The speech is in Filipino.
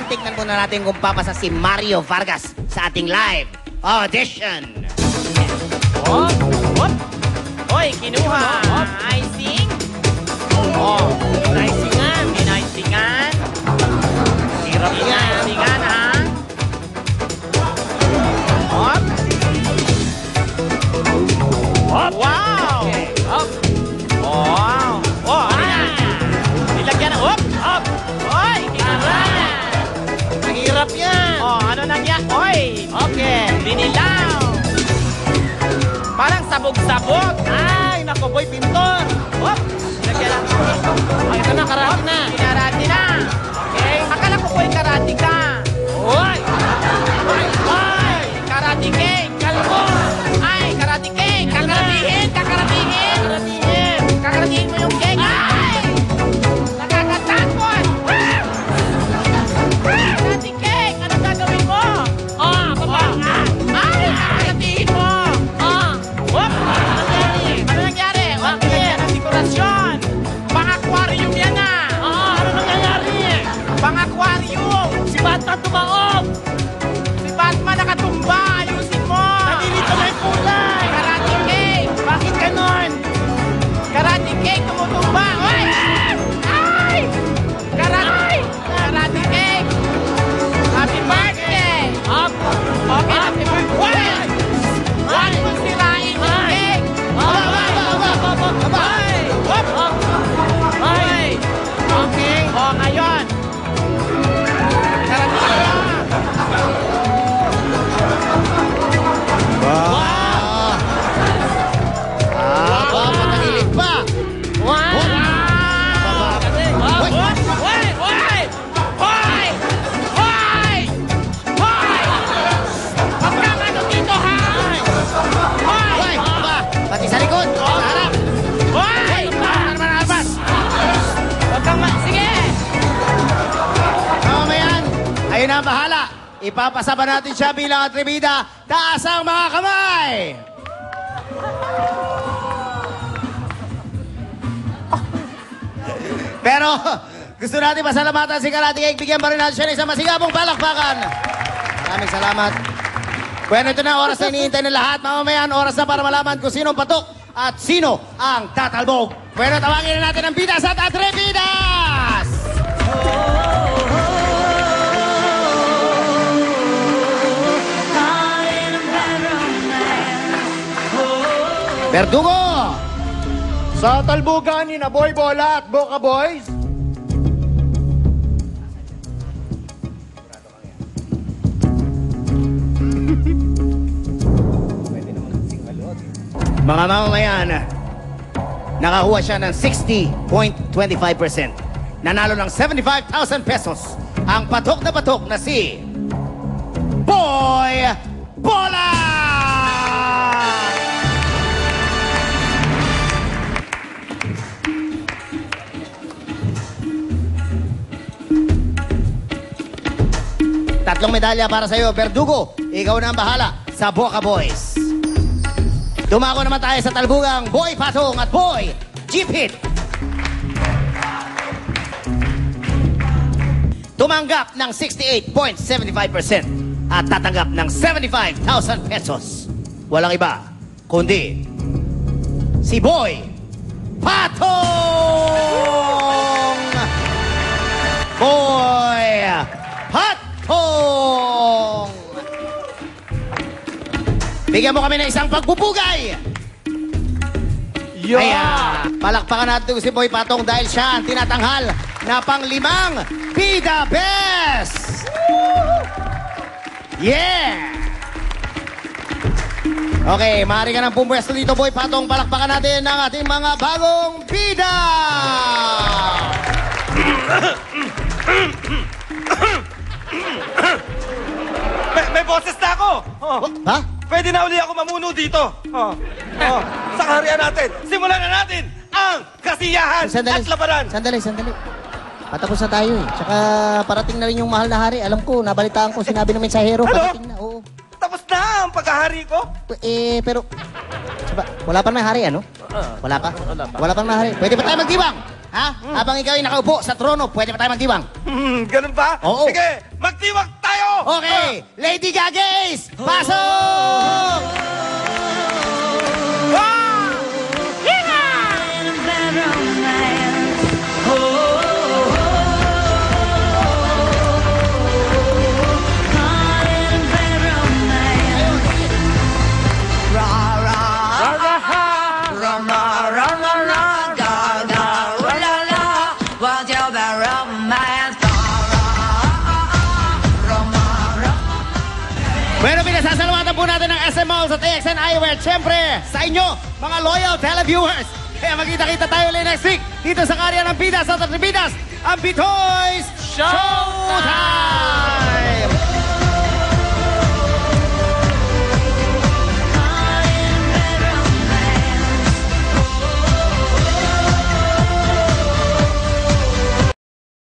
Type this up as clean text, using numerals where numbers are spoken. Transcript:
tignan muna natin kung papasa si Mario Vargas sa ating live audition. Hop, hop. Hoy, kinuha. Icing. Oh, icingan. Inicingan. Hirap yan. Inicingan, ha? Hop. Hop. Wow. Hop. Wow. Oh, ano yan? Nilagyan na. Hop. Hop. Hoy, kinuha. Mahirap yan. Oh, ano nangyari? Hoy. Okay. Binilaw. Parang sabog-sabog. Ay, nako boy, pintor. Hop. Nilagyan na. Ay, ito na, karate na. Kinarate na. Okay. Akala ko boy, karate ka. Hoy. Ay, karate cake. Kalmo. Ay, karate cake. Kakaratihin. Kakaratihin. Kakaratihin. Kakaratihin mo yung cake. Ay! Nakakatakot. Karate cake. Anong gagawin mo? Ah, baba. Ay, kakaratihin mo. Whoop! Ano nangyari? Wag yan ang dekorasyon. Pang-aquarium yan na. Ano nangyayari? Pang-aquarium. Si Batman tumaob. Si Batman nakatumba. Ayusin mo. Nalilito na yung kulay. Karate cake. Bakit ganon? Karate cake tumutumba. Oy! Ay! Karate cake. Happy birthday. Okay, happy birthday. Wag mo sirain yung cake! Ay! Whoop! Ay! Okay. O, ngayon. Karating ka. Wow! Patangilid pa! Wow! Hoy! Hoy! Hoy! Hoy! Hoy! Hoy! Huwag kang ano dito, ha? Hoy! Hoy! Pati sa likod! Sa harap! Hoy! Albas! Huwag kang sige! Mamamayan, ayun na ang bahala. Ipapasaba natin siya bilang atribida. Taas ang mga kamay! Pero gusto natin pasalamatan si Karate Cake. Bigyan pa rin natin siya ng isang masigabong palakpakan. Maraming salamat. Bueno, ito na oras na iniintay ng lahat. Mamamayan, oras na para malaman kung sino ang patok at sino ang tatalbog. Bueno, tawagin na natin ang bidas at atrebidas! Verdugo! Sa talbugan ni na Boy Bola at Boca Boys. Mga mamamayan, nakakuha siya ng 60.25%. Nanalo ng 75,000 pesos. Ang patok na si Boy Bola! Tatlong medalya para sa iyo, Verdugo. Ikaw na ang bahala sa Boca Boys. Dumako naman tayo sa talbugang Boy Patong at Boy Jeep Hit. Tumanggap ng 68.75% at tatanggap ng 75,000 pesos. Walang iba, kundi si Boy Patong! Boy Patong! Bigyan mo kami ng isang pagpupugay! Kaya, palakpakan natin si Boy Patong dahil siya ang tinatanghal na pang-5 Bida Best! Yeah! Okay, maaari ka ng pumwesto dito, Boy Patong. Palakpakan natin ang ating mga bagong bida! May boses na ako! Ha? Pwede na uli ako mamuno dito. Sa kaharian natin, simulan na natin ang kasiyahan at labanan. Sandali. Patapos na tayo eh. Tsaka parating na rin yung mahal na hari. Alam ko, nabalitaan ko, sinabi ng mensahero. Ano? Parating na, oo. Tapos na ang pagkahari ko? Pero... Wala pa naman hari, ano? Wala pa? Wala pa naman hari. Pwede ba tayo magdiwang? Ha? Habang ikaw ay nakaupo sa trono, pwede pa tayo magdiwang. Ganun ba? Oo. Sige, magtiwag tayo! Okay, Lady Gagays, pasok! Bueno, pinasasalamatan po natin ng SM Malls at AXN Eyewear. Siyempre, sa inyo, mga loyal televiewers. Kaya magkita-kita tayo ulit next week dito sa karya ng Pidas at Bidas, ang Bitoys Showtime!